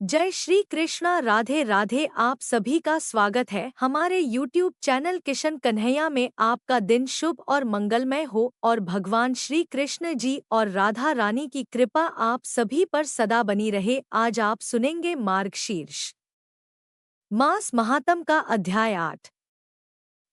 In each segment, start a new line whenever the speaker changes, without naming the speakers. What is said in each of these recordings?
जय श्री कृष्णा। राधे राधे। आप सभी का स्वागत है हमारे YouTube चैनल किशन कन्हैया में। आपका दिन शुभ और मंगलमय हो और भगवान श्री कृष्ण जी और राधा रानी की कृपा आप सभी पर सदा बनी रहे। आज आप सुनेंगे मार्गशीर्ष मास महात्म का अध्याय 8।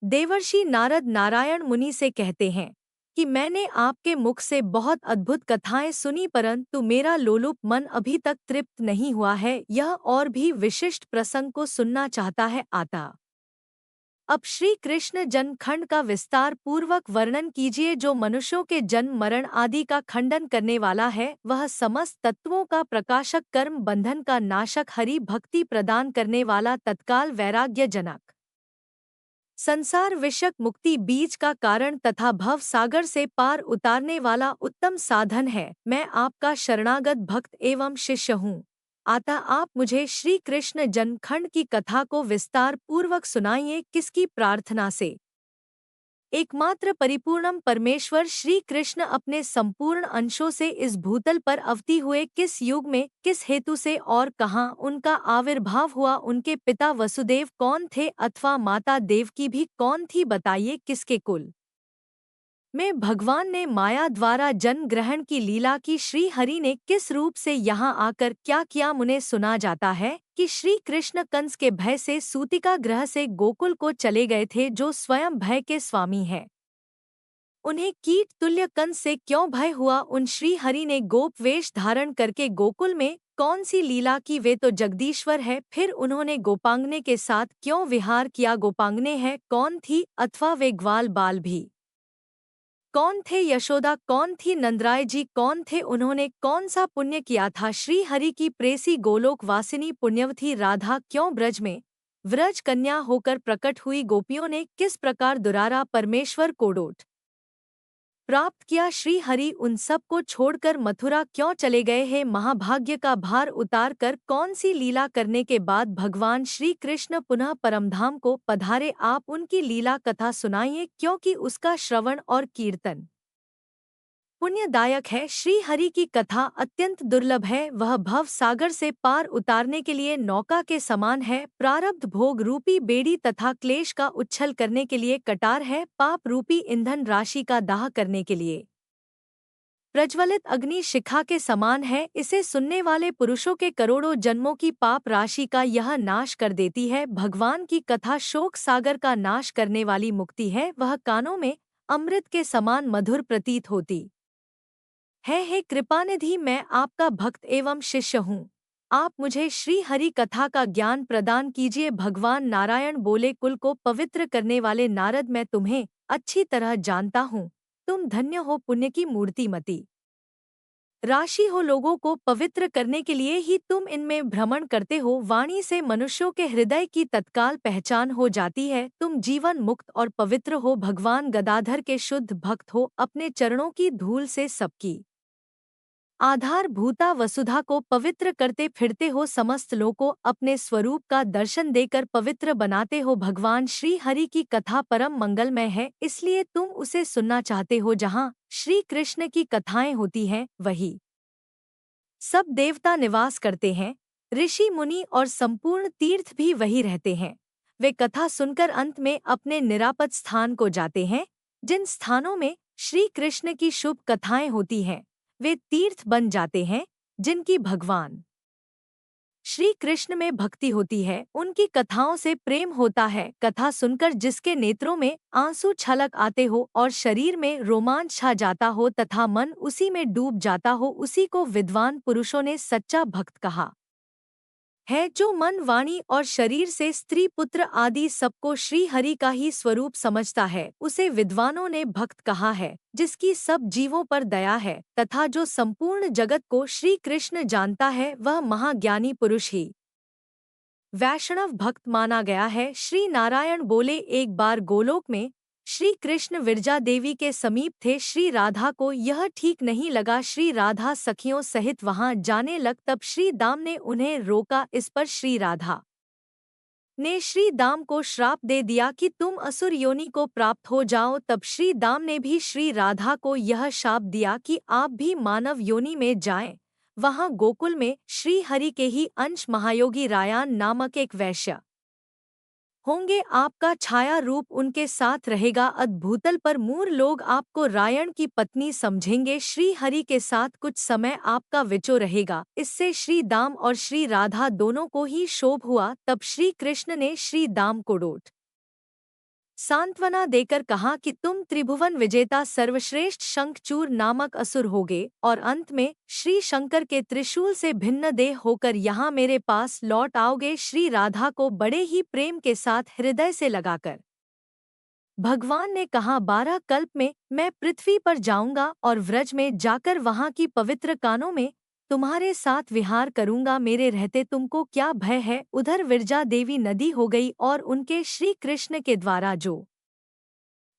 देवर्षि नारद नारायण मुनि से कहते हैं कि मैंने आपके मुख से बहुत अद्भुत कथाएं सुनी, परंतु मेरा लोलुप मन अभी तक तृप्त नहीं हुआ है। यह और भी विशिष्ट प्रसंग को सुनना चाहता है। आता अब श्री कृष्ण जन्म खंड का विस्तार पूर्वक वर्णन कीजिए, जो मनुष्यों के जन्म मरण आदि का खंडन करने वाला है। वह समस्त तत्वों का प्रकाशक, कर्म बंधन का नाशक, हरि भक्ति प्रदान करने वाला, तत्काल वैराग्य जनक, संसार विषयक मुक्ति बीज का कारण तथा भव सागर से पार उतारने वाला उत्तम साधन है। मैं आपका शरणागत भक्त एवं शिष्य हूँ। अतः आप मुझे श्री कृष्ण जन्म खंड की कथा को विस्तार पूर्वक सुनाइए। किसकी प्रार्थना से? एकमात्र परिपूर्णम परमेश्वर श्री कृष्ण अपने संपूर्ण अंशों से इस भूतल पर अवतीर्ण हुए। किस युग में, किस हेतु से और कहाँ उनका आविर्भाव हुआ? उनके पिता वसुदेव कौन थे अथवा माता देवकी भी कौन थी? बताइए। किसके कुल में भगवान ने माया द्वारा जन्म ग्रहण की लीला की? श्री हरि ने किस रूप से यहाँ आकर क्या किया? मुझे सुना जाता है कि श्री कृष्ण कंस के भय से सूतिका ग्रह से गोकुल को चले गए थे, जो स्वयं भय के स्वामी है। उन्हें कीट तुल्य कंस से क्यों भय हुआ? उन श्री हरि ने गोप वेश धारण करके गोकुल में कौन सी लीला की? वे तो जगदीश्वर है। फिर उन्होंने गोपांगने के साथ क्यों विहार किया? गोपांगने है कौन थी? अथवा वे ग्वाल बाल भी कौन थे? यशोदा कौन थी? नंदराय जी कौन थे? उन्होंने कौन सा पुण्य किया था? श्री हरि की प्रेसी गोलोक वासिनी पुण्यवती राधा क्यों ब्रज में व्रज कन्या होकर प्रकट हुई? गोपियों ने किस प्रकार दुरारा परमेश्वर को डोट प्राप्त किया? श्री हरि उन सब को छोड़कर मथुरा क्यों चले गए हैं? महाभाग्य का भार उतार कर कौन सी लीला करने के बाद भगवान श्री कृष्ण पुनः परमधाम को पधारे? आप उनकी लीला कथा सुनाइए, क्योंकि उसका श्रवण और कीर्तन पुण्यदायक है। श्री हरि की कथा अत्यंत दुर्लभ है। वह भव सागर से पार उतारने के लिए नौका के समान है। प्रारब्ध भोग रूपी बेड़ी तथा क्लेश का उच्छल करने के लिए कटार है। पाप रूपी ईंधन राशि का दाह करने के लिए प्रज्वलित अग्नि शिखा के समान है। इसे सुनने वाले पुरुषों के करोड़ों जन्मों की पाप राशि का यह नाश कर देती है। भगवान की कथा शोक सागर का नाश करने वाली मुक्ति है। वह कानों में अमृत के समान मधुर प्रतीत होती है। हे कृपानिधि, मैं आपका भक्त एवं शिष्य हूँ। आप मुझे श्री हरि कथा का ज्ञान प्रदान कीजिए। भगवान नारायण बोले, कुल को पवित्र करने वाले नारद, मैं तुम्हें अच्छी तरह जानता हूँ। तुम धन्य हो, पुण्य की मूर्तिमती राशि हो। लोगों को पवित्र करने के लिए ही तुम इनमें भ्रमण करते हो। वाणी से मनुष्यों के हृदय की तत्काल पहचान हो जाती है। तुम जीवन मुक्त और पवित्र हो। भगवान गदाधर के शुद्ध भक्त हो। अपने चरणों की धूल से सबकी आधार भूता वसुधा को पवित्र करते फिरते हो। समस्त लोगों को अपने स्वरूप का दर्शन देकर पवित्र बनाते हो। भगवान श्री हरि की कथा परम मंगलमय है, इसलिए तुम उसे सुनना चाहते हो। जहाँ श्री कृष्ण की कथाएं होती हैं, वही सब देवता निवास करते हैं। ऋषि मुनि और संपूर्ण तीर्थ भी वही रहते हैं। वे कथा सुनकर अंत में अपने निरापद स्थान को जाते हैं। जिन स्थानों में श्री कृष्ण की शुभ कथाएं होती हैं, वे तीर्थ बन जाते हैं। जिनकी भगवान श्री कृष्ण में भक्ति होती है, उनकी कथाओं से प्रेम होता है। कथा सुनकर जिसके नेत्रों में आंसू छलक आते हो और शरीर में रोमांच छा जाता हो तथा मन उसी में डूब जाता हो, उसी को विद्वान पुरुषों ने सच्चा भक्त कहा है। जो मन, वाणी और शरीर से स्त्री पुत्र आदि सबको श्री हरि का ही स्वरूप समझता है, उसे विद्वानों ने भक्त कहा है। जिसकी सब जीवों पर दया है तथा जो संपूर्ण जगत को श्री कृष्ण जानता है, वह महाज्ञानी पुरुष ही वैष्णव भक्त माना गया है। श्री नारायण बोले, एक बार गोलोक में श्री कृष्ण विरजा देवी के समीप थे। श्री राधा को यह ठीक नहीं लगा। श्री राधा सखियों सहित वहां जाने लग। तब श्री दाम ने उन्हें रोका। इस पर श्री राधा ने श्री दाम को श्राप दे दिया कि तुम असुर योनि को प्राप्त हो जाओ। तब श्री दाम ने भी श्री राधा को यह शाप दिया कि आप भी मानव योनि में जाएं। वहाँ गोकुल में श्री हरि के ही अंश महायोगी रायान नामक एक वैश्य होंगे। आपका छाया रूप उनके साथ रहेगा। अद्भुतल पर मूर लोग आपको रायण की पत्नी समझेंगे। श्री हरि के साथ कुछ समय आपका विचो रहेगा। इससे श्री दाम और श्री राधा दोनों को ही शोभ हुआ। तब श्री कृष्ण ने श्री दाम को डोट सांत्वना देकर कहा कि तुम त्रिभुवन विजेता सर्वश्रेष्ठ शंखचूर नामक असुर होगे और अंत में श्री शंकर के त्रिशूल से भिन्न देह होकर यहाँ मेरे पास लौट आओगे। श्री राधा को बड़े ही प्रेम के साथ हृदय से लगाकर भगवान ने कहा, 12 कल्प में मैं पृथ्वी पर जाऊंगा और व्रज में जाकर वहाँ की पवित्र कानों में तुम्हारे साथ विहार करूंगा। मेरे रहते तुमको क्या भय है। उधर विरजा देवी नदी हो गई और उनके श्री कृष्ण के द्वारा जो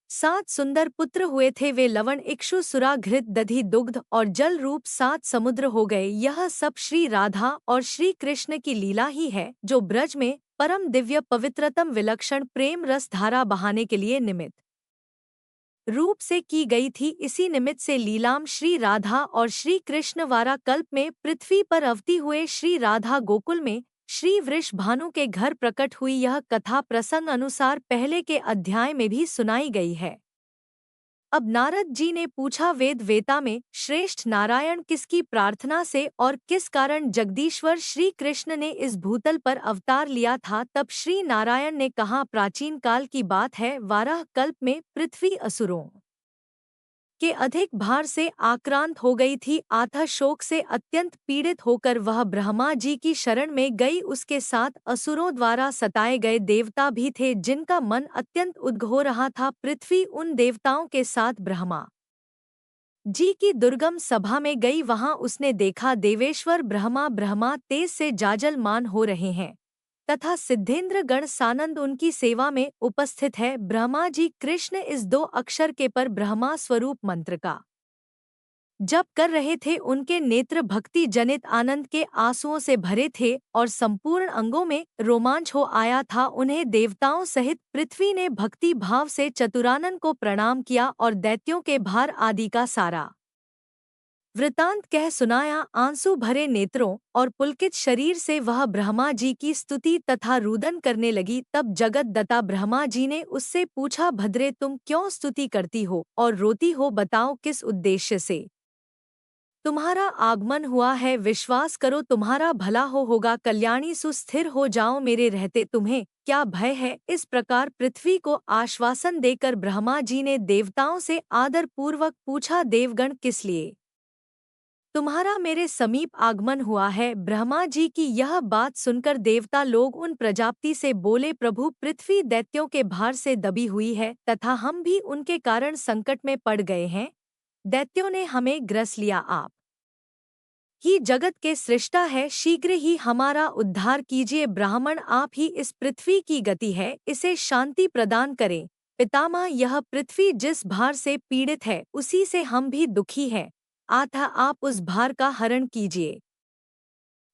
7 सुंदर पुत्र हुए थे वे लवण इक्षु सुरा घृत दधि दुग्ध और जल रूप 7 समुद्र हो गए। यह सब श्री राधा और श्री कृष्ण की लीला ही है जो ब्रज में परम दिव्य पवित्रतम विलक्षण प्रेम रस धारा बहाने के लिए निमित्त रूप से की गई थी। इसी निमित्त से लीलाम श्री राधा और श्री कृष्ण वारा कल्प में पृथ्वी पर अवती हुए। श्री राधा गोकुल में श्री वृषभानु के घर प्रकट हुई। यह कथा प्रसंग अनुसार पहले के अध्याय में भी सुनाई गई है। अब नारद जी ने पूछा, वेद वेता में श्रेष्ठ नारायण किसकी प्रार्थना से और किस कारण जगदीश्वर श्री कृष्ण ने इस भूतल पर अवतार लिया था। तब श्री नारायण ने कहा, प्राचीन काल की बात है। वाराह कल्प में पृथ्वी असुरों के अधिक भार से आक्रांत हो गई थी। आथा शोक से अत्यंत पीड़ित होकर वह ब्रह्मा जी की शरण में गई। उसके साथ असुरों द्वारा सताए गए देवता भी थे जिनका मन अत्यंत उद्ग हो रहा था। पृथ्वी उन देवताओं के साथ ब्रह्मा जी की दुर्गम सभा में गई। वहां उसने देखा देवेश्वर ब्रह्मा तेज से जाजलमान हो रहे हैं तथा सिद्धेंद्र गण सानंद उनकी सेवा में उपस्थित है। ब्रह्मा जी कृष्ण इस 2 अक्षर के पर ब्रह्मा स्वरूप मंत्र का जप कर रहे थे। उनके नेत्र भक्ति जनित आनंद के आंसुओं से भरे थे और संपूर्ण अंगों में रोमांच हो आया था। उन्हें देवताओं सहित पृथ्वी ने भक्ति भाव से चतुरानन को प्रणाम किया और दैत्यों के भार आदि का सारा वृतांत कह सुनाया। आंसू भरे नेत्रों और पुलकित शरीर से वह ब्रह्मा जी की स्तुति तथा रुदन करने लगी। तब जगत दता ब्रह्मा जी ने उससे पूछा, भद्रे तुम क्यों स्तुति करती हो और रोती हो। बताओ किस उद्देश्य से तुम्हारा आगमन हुआ है। विश्वास करो तुम्हारा भला होगा। कल्याणी सुस्थिर हो जाओ। मेरे रहते तुम्हें क्या भय है। इस प्रकार पृथ्वी को आश्वासन देकर ब्रह्मा जी ने देवताओं से आदर पूर्वक पूछा, देवगण किस लिए तुम्हारा मेरे समीप आगमन हुआ है। ब्रह्मा जी की यह बात सुनकर देवता लोग उन प्रजापति से बोले, प्रभु पृथ्वी दैत्यों के भार से दबी हुई है तथा हम भी उनके कारण संकट में पड़ गए हैं। दैत्यों ने हमें ग्रस लिया। आप ही जगत के सृष्टा है, शीघ्र ही हमारा उद्धार कीजिए। ब्राह्मण आप ही इस पृथ्वी की गति है, इसे शांति प्रदान करें। पितामह यह पृथ्वी जिस भार से पीड़ित है उसी से हम भी दुखी हैं। अतः आप उस भार का हरण कीजिए।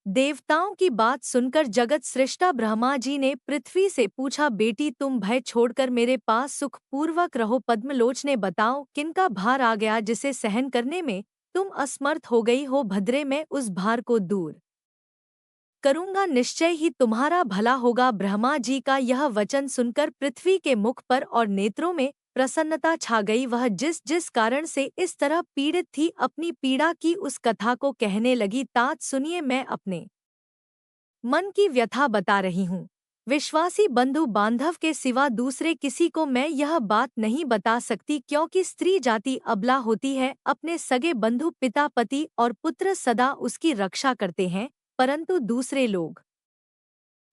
देवताओं की बात सुनकर जगत सृष्टा ब्रह्मा जी ने पृथ्वी से पूछा, बेटी तुम भय छोड़कर मेरे पास सुख पूर्वक रहो। पद्मलोचने बताओ किनका भार आ गया जिसे सहन करने में तुम असमर्थ हो गई हो। भद्रे मैं उस भार को दूर करूंगा, निश्चय ही तुम्हारा भला होगा। ब्रह्मा जी का यह वचन सुनकर पृथ्वी के मुख पर और नेत्रों में प्रसन्नता छा गई। वह जिस जिस कारण से इस तरह पीड़ित थी अपनी पीड़ा की उस कथा को कहने लगी। तात सुनिए, मैं अपने मन की व्यथा बता रही हूँ। विश्वासी बंधु बांधव के सिवा दूसरे किसी को मैं यह बात नहीं बता सकती, क्योंकि स्त्री जाति अबला होती है। अपने सगे बंधु पिता पति और पुत्र सदा उसकी रक्षा करते हैं, परंतु दूसरे लोग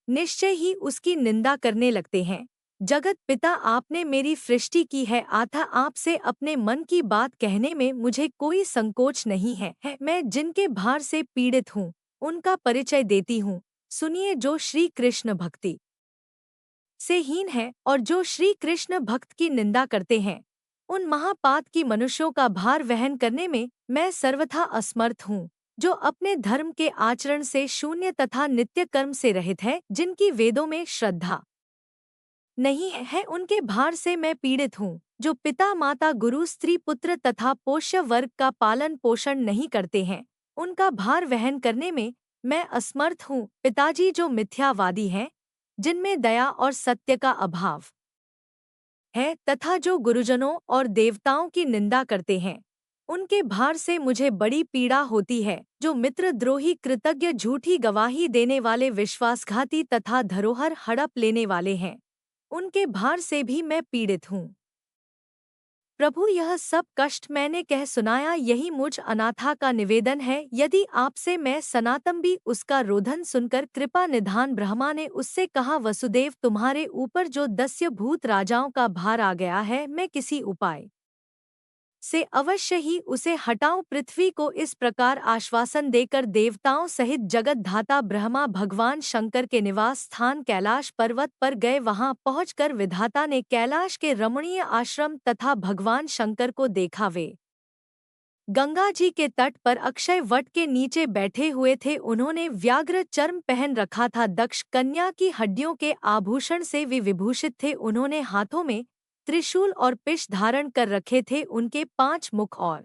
निश्चय ही उसकी निंदा करने लगते हैं। जगत पिता आपने मेरी सृष्टि की है, अतः आपसे अपने मन की बात कहने में मुझे कोई संकोच नहीं है। मैं जिनके भार से पीड़ित हूँ उनका परिचय देती हूँ। सुनिए, जो श्री कृष्ण भक्ति से हीन है और जो श्री कृष्ण भक्त की निंदा करते हैं उन महापात की मनुष्यों का भार वहन करने में मैं सर्वथा असमर्थ हूँ। जो अपने धर्म के आचरण से शून्य तथा नित्य कर्म से रहित है, जिनकी वेदों में श्रद्धा नहीं है, उनके भार से मैं पीड़ित हूँ। जो पिता माता गुरु स्त्री पुत्र तथा पोष्य वर्ग का पालन पोषण नहीं करते हैं उनका भार वहन करने में मैं असमर्थ हूँ। पिताजी जो मिथ्यावादी हैं, जिनमें दया और सत्य का अभाव है तथा जो गुरुजनों और देवताओं की निंदा करते हैं, उनके भार से मुझे बड़ी पीड़ा होती है। जो मित्रद्रोही, कृतज्ञ, झूठी गवाही देने वाले, विश्वासघाती तथा धरोहर हड़प लेने वाले हैं, उनके भार से भी मैं पीड़ित हूँ। प्रभु, यह सब कष्ट मैंने कह सुनाया, यही मुझ अनाथा का निवेदन है। यदि आपसे मैं सनातन भी उसका रोदन सुनकर कृपा निधान। ब्रह्मा ने उससे कहा, वसुदेव, तुम्हारे ऊपर जो दस्यु भूत राजाओं का भार आ गया है, मैं किसी उपाय से अवश्य ही उसे हटाऊं। पृथ्वी को इस प्रकार आश्वासन देकर देवताओं सहित जगत धाता ब्रह्मा भगवान शंकर के निवास स्थान कैलाश पर्वत पर गए। वहां पहुंचकर विधाता ने कैलाश के रमणीय आश्रम तथा भगवान शंकर को देखा। वे गंगा जी के तट पर अक्षय वट के नीचे बैठे हुए थे। उन्होंने व्याघ्र चर्म पहन रखा था। दक्ष कन्या की हड्डियों के आभूषण से वे विभूषित थे। उन्होंने हाथों में त्रिशूल और पिश धारण कर रखे थे। उनके 5 मुख और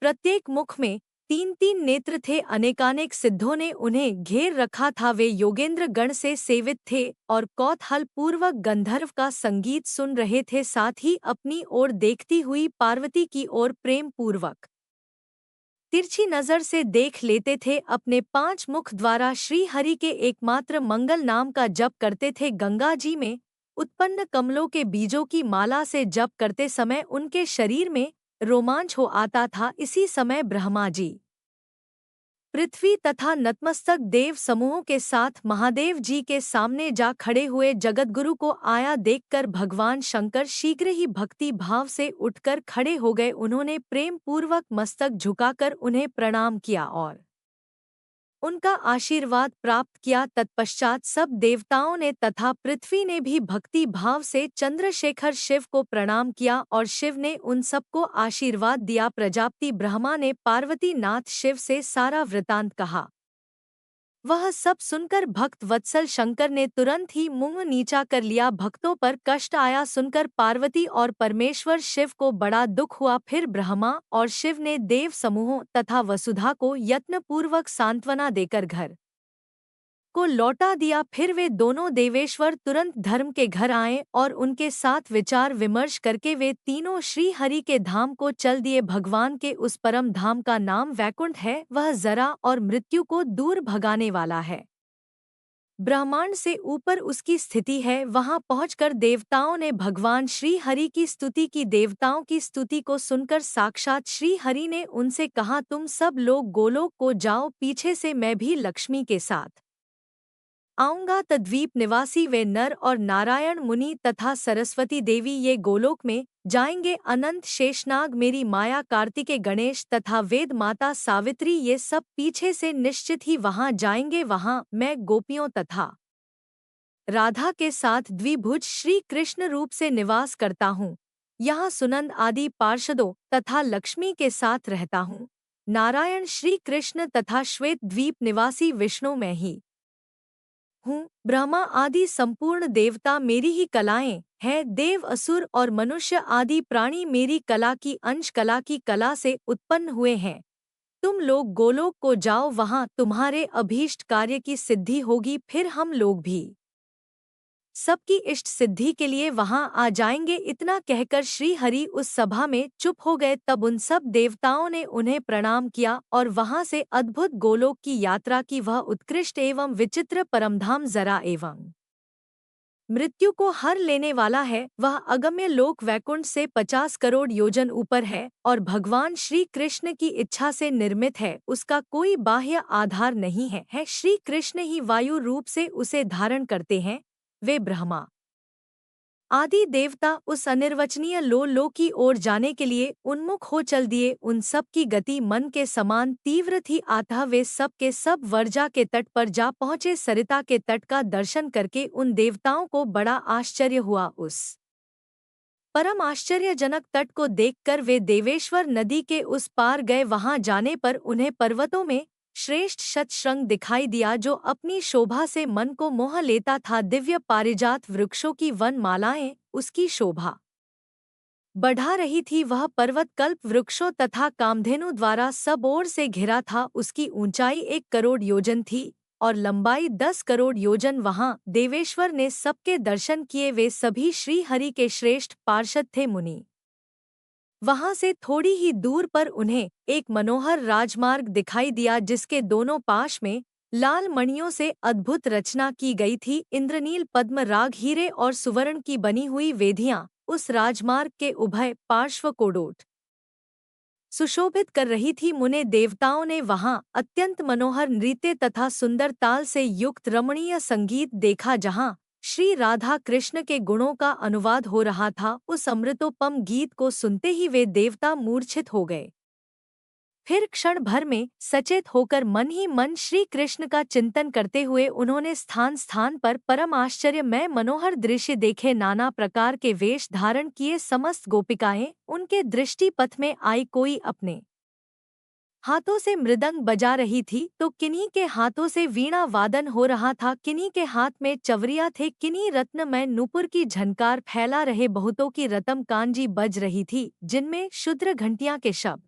प्रत्येक मुख में 3-3 नेत्र थे। अनेकानेक सिद्धों ने उन्हें घेर रखा था। वे योगेंद्र गण से सेवित थे और कौतूहल पूर्वक गंधर्व का संगीत सुन रहे थे। साथ ही अपनी ओर देखती हुई पार्वती की ओर प्रेम पूर्वक तिरछी नजर से देख लेते थे। अपने 5 मुख द्वारा श्री हरि के एकमात्र मंगल नाम का जप करते थे। गंगा जी में उत्पन्न कमलों के बीजों की माला से जप करते समय उनके शरीर में रोमांच हो आता था। इसी समय ब्रह्मा जी, पृथ्वी तथा नतमस्तक देव समूहों के साथ महादेव जी के सामने जा खड़े हुए। जगतगुरु को आया देखकर भगवान शंकर शीघ्र ही भक्ति भाव से उठकर खड़े हो गए। उन्होंने प्रेम पूर्वक मस्तक झुकाकर उन्हें प्रणाम किया और उनका आशीर्वाद प्राप्त किया। तत्पश्चात सब देवताओं ने तथा पृथ्वी ने भी भक्ति भाव से चंद्रशेखर शिव को प्रणाम किया और शिव ने उन सबको आशीर्वाद दिया। प्रजापति ब्रह्मा ने पार्वती नाथ शिव से सारा वृतांत कहा। वह सब सुनकर भक्त वत्सल शंकर ने तुरंत ही मुंह नीचा कर लिया। भक्तों पर कष्ट आया सुनकर पार्वती और परमेश्वर शिव को बड़ा दुख हुआ। फिर ब्रह्मा और शिव ने देव समूहों तथा वसुधा को यत्नपूर्वक सांत्वना देकर घर को लौटा दिया। फिर वे दोनों देवेश्वर तुरंत धर्म के घर आए और उनके साथ विचार विमर्श करके वे तीनों श्री हरि के धाम को चल दिए। भगवान के उस परम धाम का नाम वैकुंठ है। वह जरा और मृत्यु को दूर भगाने वाला है। ब्रह्मांड से ऊपर उसकी स्थिति है। वहां पहुंचकर देवताओं ने भगवान श्री हरि की स्तुति की। देवताओं की स्तुति को सुनकर साक्षात श्री हरि ने उनसे कहा, तुम सब लोग गोलोक को जाओ, पीछे से मैं भी लक्ष्मी के साथ आऊंगा। तद्वीप निवासी वे नर और नारायण मुनि तथा सरस्वती देवी ये गोलोक में जाएंगे। अनंत शेषनाग, मेरी माया, कार्तिकेय, गणेश तथा वेद माता सावित्री ये सब पीछे से निश्चित ही वहां जाएंगे। वहां मैं गोपियों तथा राधा के साथ द्विभुज श्री कृष्ण रूप से निवास करता हूँ। यहाँ सुनंद आदि पार्षदों तथा लक्ष्मी के साथ रहता हूँ। नारायण, श्री कृष्ण तथा श्वेत द्वीप निवासी विष्णु मैं ही हूँ। ब्रह्मा आदि संपूर्ण देवता मेरी ही कलाएं हैं। देव, असुर और मनुष्य आदि प्राणी मेरी कला की अंश, कला की कला से उत्पन्न हुए हैं। तुम लोग गोलोक को जाओ, वहां तुम्हारे अभीष्ट कार्य की सिद्धि होगी। फिर हम लोग भी सबकी इष्ट सिद्धि के लिए वहां आ जाएंगे। इतना कहकर श्री हरि उस सभा में चुप हो गए। तब उन सब देवताओं ने उन्हें प्रणाम किया और वहां से अद्भुत गोलोक की यात्रा की। वह उत्कृष्ट एवं विचित्र परमधाम जरा एवं मृत्यु को हर लेने वाला है। वह अगम्य लोक वैकुंठ से 50 करोड़ योजन ऊपर है और भगवान श्री कृष्ण की इच्छा से निर्मित है। उसका कोई बाह्य आधार नहीं है। श्री कृष्ण ही वायु रूप से उसे धारण करते हैं। वे ब्रह्मा आदि देवता उस अनिर्वचनीय लो की ओर जाने के लिए उन्मुख हो चल दिए। उन सब की गति मन के समान तीव्र थी। अतः वे सब के सब वर्जा के तट पर जा पहुँचे। सरिता के तट का दर्शन करके उन देवताओं को बड़ा आश्चर्य हुआ। उस परम आश्चर्यजनक तट को देखकर वे देवेश्वर नदी के उस पार गए। वहां जाने पर उन्हें पर्वतों में श्रेष्ठ शतशृंग दिखाई दिया, जो अपनी शोभा से मन को मोह लेता था। दिव्य पारिजात वृक्षों की वन मालाएं उसकी शोभा बढ़ा रही थी। वह पर्वत कल्प वृक्षों तथा कामधेनु द्वारा सब ओर से घिरा था। उसकी ऊंचाई 1 करोड़ योजन थी और लंबाई 10 करोड़ योजन। वहां देवेश्वर ने सबके दर्शन किए। वे सभी श्री हरि के श्रेष्ठ पार्षद थे। मुनि वहां से थोड़ी ही दूर पर उन्हें एक मनोहर राजमार्ग दिखाई दिया, जिसके दोनों पाश में लाल मणियों से अद्भुत रचना की गई थी। इंद्रनील पद्म राग हीरे और सुवर्ण की बनी हुई वेदियां उस राजमार्ग के उभय पार्श्व को डोट सुशोभित कर रही थी। मुने देवताओं ने वहां अत्यंत मनोहर नृत्य तथा सुंदर ताल से युक्त रमणीय संगीत देखा, जहां श्री राधा कृष्ण के गुणों का अनुवाद हो रहा था। उस अमृतोपम गीत को सुनते ही वे देवता मूर्छित हो गए। फिर क्षण भर में सचेत होकर मन ही मन श्री कृष्ण का चिंतन करते हुए उन्होंने स्थान स्थान पर परम आश्चर्यमय मनोहर दृश्य देखे। नाना प्रकार के वेश धारण किए समस्त गोपिकाएं उनके दृष्टि पथ में आई। कोई अपने हाथों से मृदंग बजा रही थी तो किन्हीं के हाथों से वीणा वादन हो रहा था। किन्हीं के हाथ में चवरिया थे, किन्हीं रत्नमय नूपुर की झनकार फैला रहे। बहुतों की रतम कांजी बज रही थी, जिनमें शुद्र घंटियां के शब्द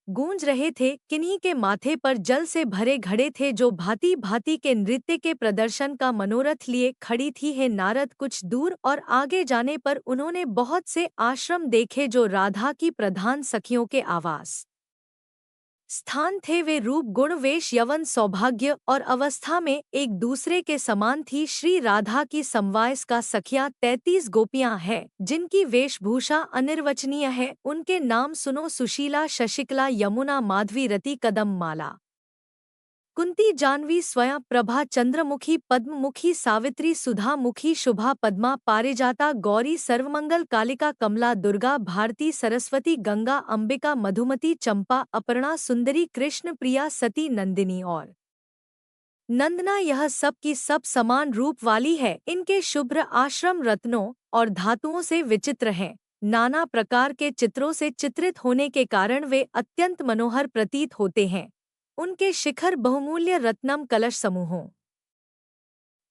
गूंज रहे थे। किन्हीं के माथे पर जल से भरे घड़े थे, जो भांति भांति के नृत्य के प्रदर्शन का मनोरथ लिए खड़ी थी। हे नारद, कुछ दूर और आगे जाने पर उन्होंने बहुत से आश्रम देखे, जो राधा की प्रधान सखियों के आवास स्थान थे। वे रूप गुण वेश यवन सौभाग्य और अवस्था में एक दूसरे के समान थी। श्री राधा की समवायस का सखियां 33 गोपियां हैं, जिनकी वेशभूषा अनिर्वचनीय है। उनके नाम सुनो: सुशीला, शशिकला, यमुना, माधवी, रति, कदम माला, कुंती, जानवी, स्वयं प्रभा, चंद्रमुखी, पद्ममुखी, सावित्री, सुधामुखी, शुभा, पद्मा, पारिजाता, गौरी, सर्वमंगल, कालिका, कमला, दुर्गा, भारती, सरस्वती, गंगा, अंबिका, मधुमती, चंपा, अपर्णा, सुंदरी, कृष्ण प्रिया, सती, नंदिनी और नंदना। यह सब की सब समान रूप वाली है। इनके शुभ्र आश्रम रत्नों और धातुओं से विचित्र हैं। नाना प्रकार के चित्रों से चित्रित होने के कारण वे अत्यंत मनोहर प्रतीत होते हैं। उनके शिखर बहुमूल्य रत्नम कलश समूहों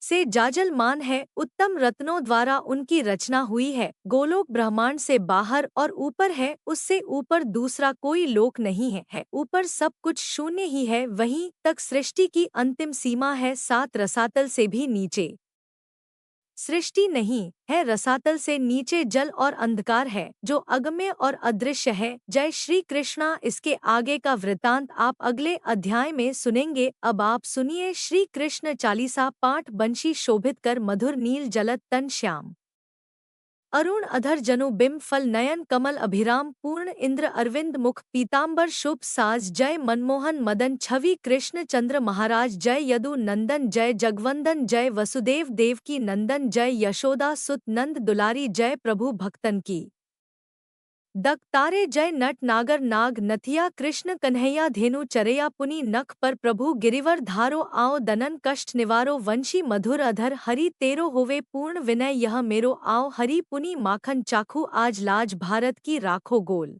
से जाजलमान है। उत्तम रत्नों द्वारा उनकी रचना हुई है। गोलोक ब्रह्मांड से बाहर और ऊपर है, उससे ऊपर दूसरा कोई लोक नहीं है। ऊपर सब कुछ शून्य ही है, वहीं तक सृष्टि की अंतिम सीमा है। 7 रसातल से भी नीचे सृष्टि नहीं है। रसातल से नीचे जल और अंधकार है, जो अगम्य और अदृश्य है। जय श्री कृष्णा। इसके आगे का वृतांत आप अगले अध्याय में सुनेंगे। अब आप सुनिए श्री कृष्ण चालीसा पाठ। बंशी शोभित कर मधुर नील जलत तन श्याम, अरुण अधर जनु बिंब फल नयन, कमल अभिराम पूर्ण इंद्र अरविंद मुख, पीतांबर शुभ साज। जय मनमोहन मदन छवि कृष्ण चंद्र महाराज। जय यदु नंदन, जय जगवंदन, जय वसुदेव देवकी नंदन, जय यशोदा सुत नंद दुलारी। जय प्रभु भक्तन की दक तारे, जय नट नागर नाग नथिया कृष्ण कन्हैया। धेनु चरैया पुनि नख पर प्रभु गिरिवर धारो। आओ दनन कष्ट निवारो, वंशी मधुर अधर हरि तेरो होवे पूर्ण विनय यह मेरो। आओ हरि पुनि माखन चाखू, आज लाज भारत की राखो गोल।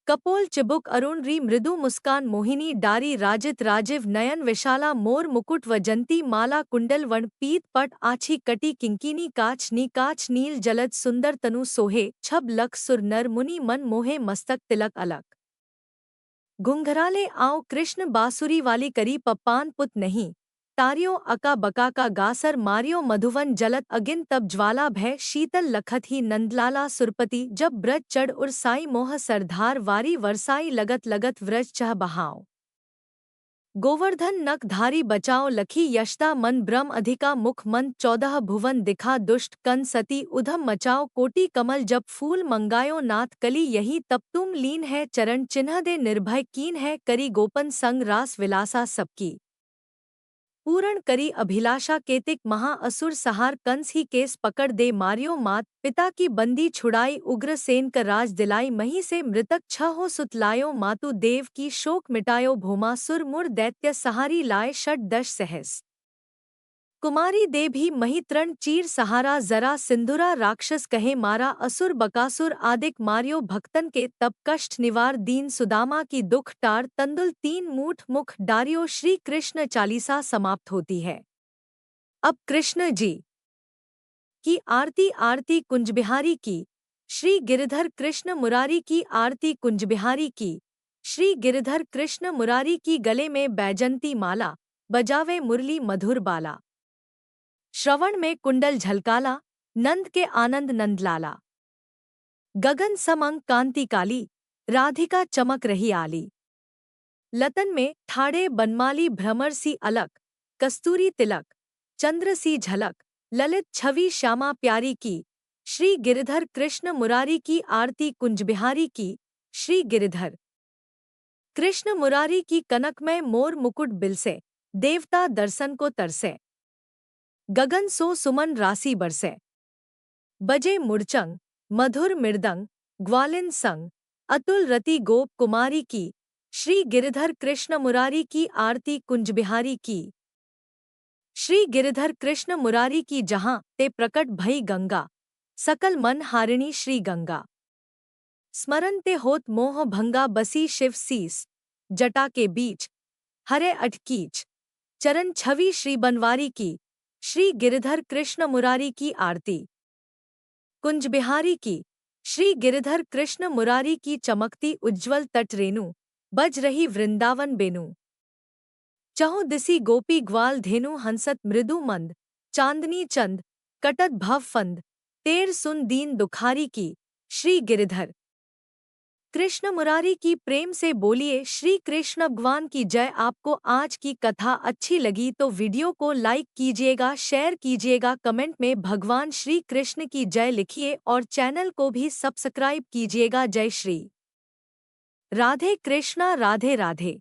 कपोल चिबुक अरुण री मृदु मुस्कान, मोहिनी डारी राजित राजिव नयन विशाला। मोर मुकुट वजंती माला, कुंडल वण पीत पट आछी कटी। किंकिनी काच नी काच नील जलद, सुंदर तनु सोहे छब लख सुर नर मुनि मन मोहे। मस्तक तिलक अलक घुंघराले, आओ कृष्ण बांसुरी वाली करी। पप्पान पुत नहीं तारियो, अका बका का गासर मारियो। मधुवन जलत अगिन तब ज्वाला, भय शीतल लखत ही नंदलाला। सुरपति जब ब्रज चढ़ उर साई, मोह सरधार वारी वरसाई। लगत लगत व्रज चह बहाओ, गोवर्धन नख धारी बचाओ। लखी यशदा मन ब्रह्म अधिका, मुख मंद 14 भुवन दिखा। दुष्ट कन सती उधम मचाओ, कोटि कमल जब फूल मंगायो। नाथ कली यही तब तुम लीन है, चरण चिन्ह दे निर्भय कीन है। करी गोपन संग रास विलासा, सबकी पूर्ण करी अभिलाषा। केतिक महा असुर सहार, कंस ही केस पकड़ दे मारियो मात। पिता की बंदी छुड़ाई, उग्रसेन का राज दिलाई। मही से मृतक छहो सुत लायो, मातु देव की शोक मिटायो। भौमासुर मुर दैत्य सहारी लाए, षट दश सहस कुमारी दे भी मही तृण चीर सहारा। जरा सिंधुरा राक्षस कहे मारा, असुर बकासुर आदिक मारियो। भक्तन के तब कष्ट निवार, दीन सुदामा की दुख टार। तंदुल 3 मूठ मुख डारियो। श्री कृष्ण चालीसा समाप्त होती है। अब कृष्ण जी की आरती। आरती कुंज बिहारी की। श्री गिरधर कृष्ण मुरारी की आरती कुंज बिहारी की। श्री गिरधर कृष्ण मुरारी की गले में बैजंती माला, बजावे मुरली मधुर बाला। श्रवण में कुंडल झलकाला, नंद के आनंद नंदलाला। गगन समंग कांति काली, राधिका चमक रही आली। लतन में ठाड़े बनमाली भ्रमर सी अलक, कस्तूरी तिलक, चंद्र सी झलक, ललित छवि श्यामा प्यारी की। श्री गिरधर कृष्ण मुरारी की आरती कुंज बिहारी की। श्री गिरधर कृष्ण मुरारी की कनकमय मोर मुकुट बिलसे, देवता दर्शन को तरसे। गगन सो सुमन राशि बरसे, बजे मुड़चंग, मधुर मृदंग, ग्वालिन संग, अतुल रति गोप कुमारी की। श्री गिरधर कृष्ण मुरारी की आरती कुंज बिहारी की। श्री गिरधर कृष्ण मुरारी की जहां ते प्रकट भई गंगा, सकल मन हारिणी श्री गंगा। स्मरण ते होत मोह भंगा बसी शिव सीस, जटा के बीच, हरे अटकीच। चरण छवि श्री बनवारी की। श्री गिरधर कृष्ण मुरारी की आरती कुंज बिहारी की। श्री गिरधर कृष्ण मुरारी की चमकती उज्ज्वल तट रेणु, बज रही वृंदावन बेनु। चहु दिसी गोपी ग्वाल धेनु हंसत मृदु मंद, चांदनी चंद, कटत भव फंद, तेर सुन दीन दुखारी की। श्री गिरधर कृष्ण मुरारी की प्रेम से बोलिए श्री कृष्ण भगवान की जय। आपको आज की कथा अच्छी लगी तो वीडियो को लाइक कीजिएगा, शेयर कीजिएगा, कमेंट में भगवान श्री कृष्ण की जय लिखिए और चैनल को भी सब्सक्राइब कीजिएगा। जय श्री राधे कृष्णा, राधे राधे।